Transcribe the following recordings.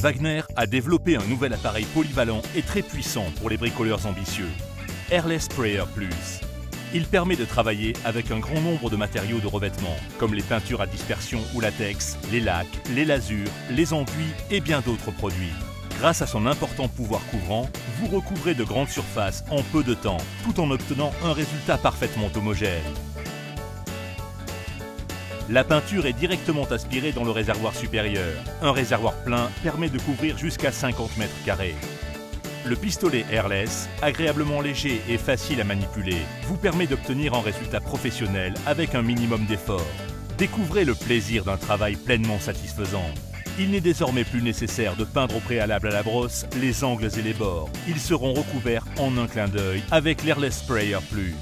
Wagner a développé un nouvel appareil polyvalent et très puissant pour les bricoleurs ambitieux, Airless Sprayer Plus. Il permet de travailler avec un grand nombre de matériaux de revêtement, comme les peintures à dispersion ou latex, les lacs, les lasures, les enduits et bien d'autres produits. Grâce à son important pouvoir couvrant, vous recouvrez de grandes surfaces en peu de temps, tout en obtenant un résultat parfaitement homogène. La peinture est directement aspirée dans le réservoir supérieur. Un réservoir plein permet de couvrir jusqu'à 50 mètres carrés. Le pistolet Airless, agréablement léger et facile à manipuler, vous permet d'obtenir un résultat professionnel avec un minimum d'effort. Découvrez le plaisir d'un travail pleinement satisfaisant. Il n'est désormais plus nécessaire de peindre au préalable à la brosse les angles et les bords. Ils seront recouverts en un clin d'œil avec l'Airless Sprayer Plus.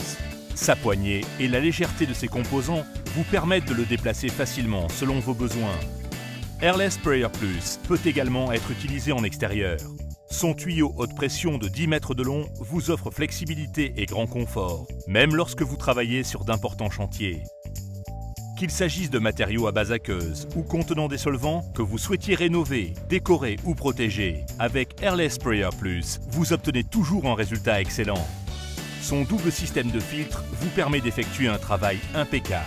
Sa poignée et la légèreté de ses composants vous permettent de le déplacer facilement selon vos besoins. Airless Sprayer Plus peut également être utilisé en extérieur. Son tuyau haute pression de 10 mètres de long vous offre flexibilité et grand confort, même lorsque vous travaillez sur d'importants chantiers. Qu'il s'agisse de matériaux à base aqueuse ou contenant des solvants que vous souhaitiez rénover, décorer ou protéger, avec Airless Sprayer Plus, vous obtenez toujours un résultat excellent. Son double système de filtre vous permet d'effectuer un travail impeccable.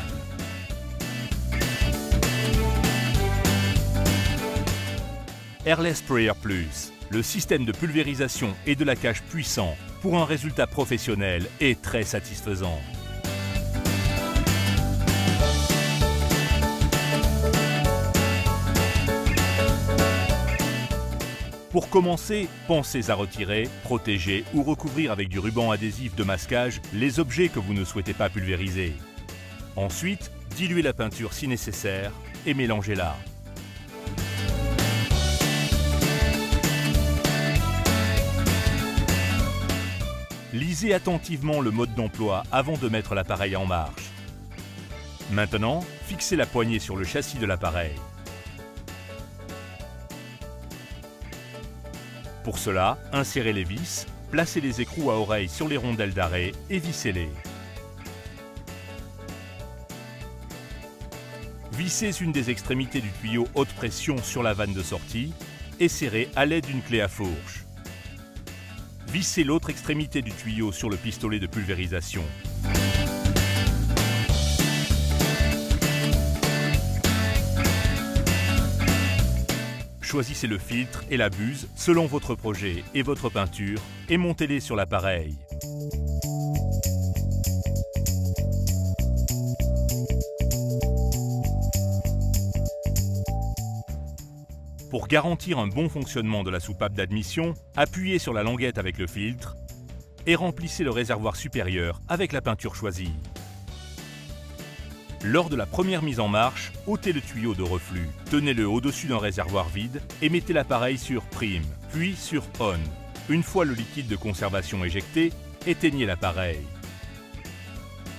Airless Sprayer Plus, le système de pulvérisation et de laquage puissant pour un résultat professionnel et très satisfaisant. Pour commencer, pensez à retirer, protéger ou recouvrir avec du ruban adhésif de masquage les objets que vous ne souhaitez pas pulvériser. Ensuite, diluez la peinture si nécessaire et mélangez-la. Lisez attentivement le mode d'emploi avant de mettre l'appareil en marche. Maintenant, fixez la poignée sur le châssis de l'appareil. Pour cela, insérez les vis, placez les écrous à oreilles sur les rondelles d'arrêt et vissez-les. Vissez une des extrémités du tuyau haute pression sur la vanne de sortie et serrez à l'aide d'une clé à fourche. Vissez l'autre extrémité du tuyau sur le pistolet de pulvérisation. Choisissez le filtre et la buse selon votre projet et votre peinture et montez-les sur l'appareil. Pour garantir un bon fonctionnement de la soupape d'admission, appuyez sur la languette avec le filtre et remplissez le réservoir supérieur avec la peinture choisie. Lors de la première mise en marche, ôtez le tuyau de reflux, tenez-le au-dessus d'un réservoir vide et mettez l'appareil sur Prime, puis sur On. Une fois le liquide de conservation éjecté, éteignez l'appareil.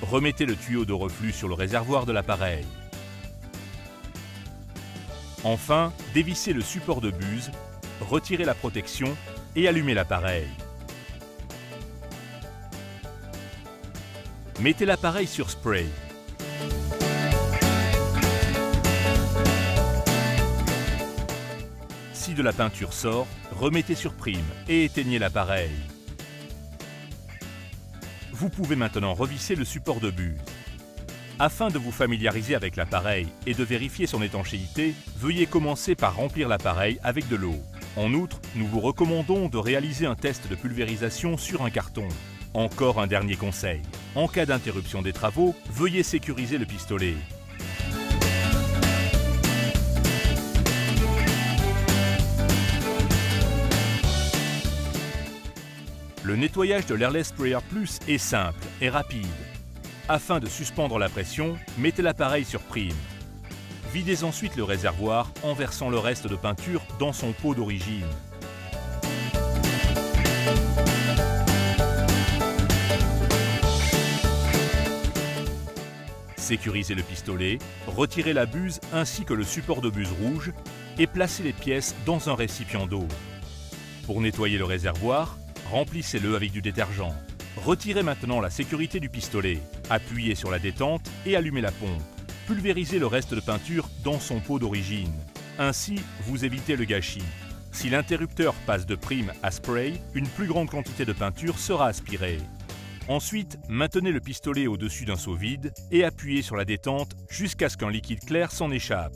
Remettez le tuyau de reflux sur le réservoir de l'appareil. Enfin, dévissez le support de buse, retirez la protection et allumez l'appareil. Mettez l'appareil sur Spray. Si de la peinture sort, remettez sur Prime et éteignez l'appareil. Vous pouvez maintenant revisser le support de buse. Afin de vous familiariser avec l'appareil et de vérifier son étanchéité, veuillez commencer par remplir l'appareil avec de l'eau. En outre, nous vous recommandons de réaliser un test de pulvérisation sur un carton. Encore un dernier conseil. En cas d'interruption des travaux, veuillez sécuriser le pistolet. Le nettoyage de l'Airless Sprayer Plus est simple et rapide. Afin de suspendre la pression, mettez l'appareil sur Prime. Videz ensuite le réservoir en versant le reste de peinture dans son pot d'origine. Sécurisez le pistolet, retirez la buse ainsi que le support de buse rouge et placez les pièces dans un récipient d'eau. Pour nettoyer le réservoir, remplissez-le avec du détergent. Retirez maintenant la sécurité du pistolet, appuyez sur la détente et allumez la pompe. Pulvérisez le reste de peinture dans son pot d'origine. Ainsi, vous évitez le gâchis. Si l'interrupteur passe de prime à spray, une plus grande quantité de peinture sera aspirée. Ensuite, maintenez le pistolet au-dessus d'un seau vide et appuyez sur la détente jusqu'à ce qu'un liquide clair s'en échappe.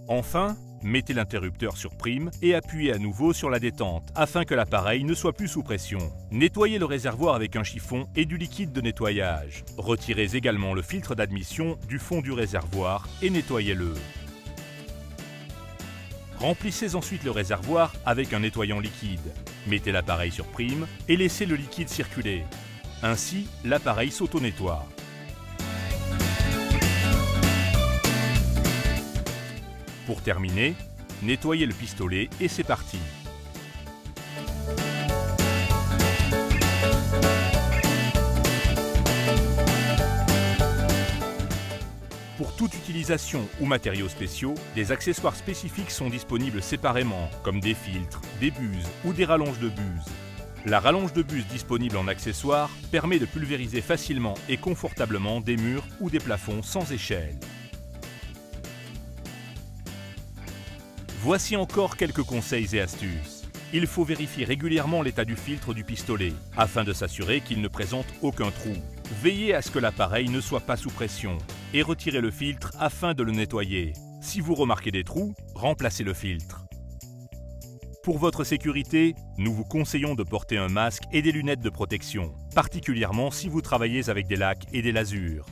Enfin, mettez l'interrupteur sur prime et appuyez à nouveau sur la détente afin que l'appareil ne soit plus sous pression. Nettoyez le réservoir avec un chiffon et du liquide de nettoyage. Retirez également le filtre d'admission du fond du réservoir et nettoyez-le. Remplissez ensuite le réservoir avec un nettoyant liquide. Mettez l'appareil sur prime et laissez le liquide circuler. Ainsi, l'appareil s'auto-nettoie. Pour terminer, nettoyez le pistolet et c'est parti. Pour toute utilisation ou matériaux spéciaux, des accessoires spécifiques sont disponibles séparément, comme des filtres, des buses ou des rallonges de buse. La rallonge de buse disponible en accessoire permet de pulvériser facilement et confortablement des murs ou des plafonds sans échelle. Voici encore quelques conseils et astuces. Il faut vérifier régulièrement l'état du filtre du pistolet, afin de s'assurer qu'il ne présente aucun trou. Veillez à ce que l'appareil ne soit pas sous pression et retirez le filtre afin de le nettoyer. Si vous remarquez des trous, remplacez le filtre. Pour votre sécurité, nous vous conseillons de porter un masque et des lunettes de protection, particulièrement si vous travaillez avec des lacs et des lasures.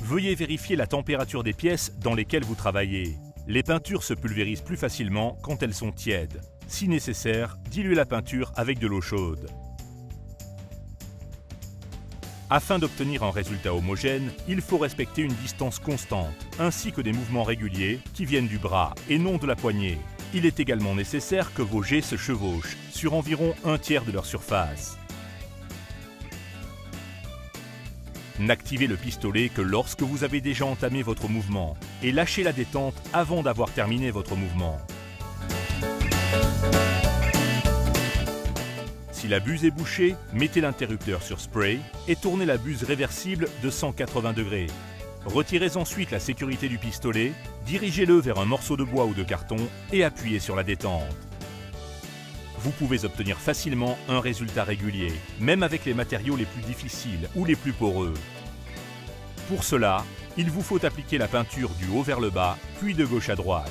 Veuillez vérifier la température des pièces dans lesquelles vous travaillez. Les peintures se pulvérisent plus facilement quand elles sont tièdes. Si nécessaire, diluez la peinture avec de l'eau chaude. Afin d'obtenir un résultat homogène, il faut respecter une distance constante, ainsi que des mouvements réguliers qui viennent du bras et non de la poignée. Il est également nécessaire que vos jets se chevauchent sur environ un tiers de leur surface. N'activez le pistolet que lorsque vous avez déjà entamé votre mouvement et lâchez la détente avant d'avoir terminé votre mouvement. Si la buse est bouchée, mettez l'interrupteur sur spray et tournez la buse réversible de 180 degrés. Retirez ensuite la sécurité du pistolet, dirigez-le vers un morceau de bois ou de carton et appuyez sur la détente. Vous pouvez obtenir facilement un résultat régulier, même avec les matériaux les plus difficiles ou les plus poreux. Pour cela, il vous faut appliquer la peinture du haut vers le bas, puis de gauche à droite.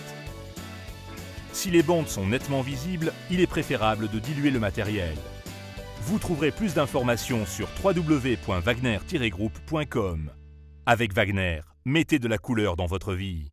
Si les bandes sont nettement visibles, il est préférable de diluer le matériel. Vous trouverez plus d'informations sur www.wagner-group.com. Avec Wagner, mettez de la couleur dans votre vie.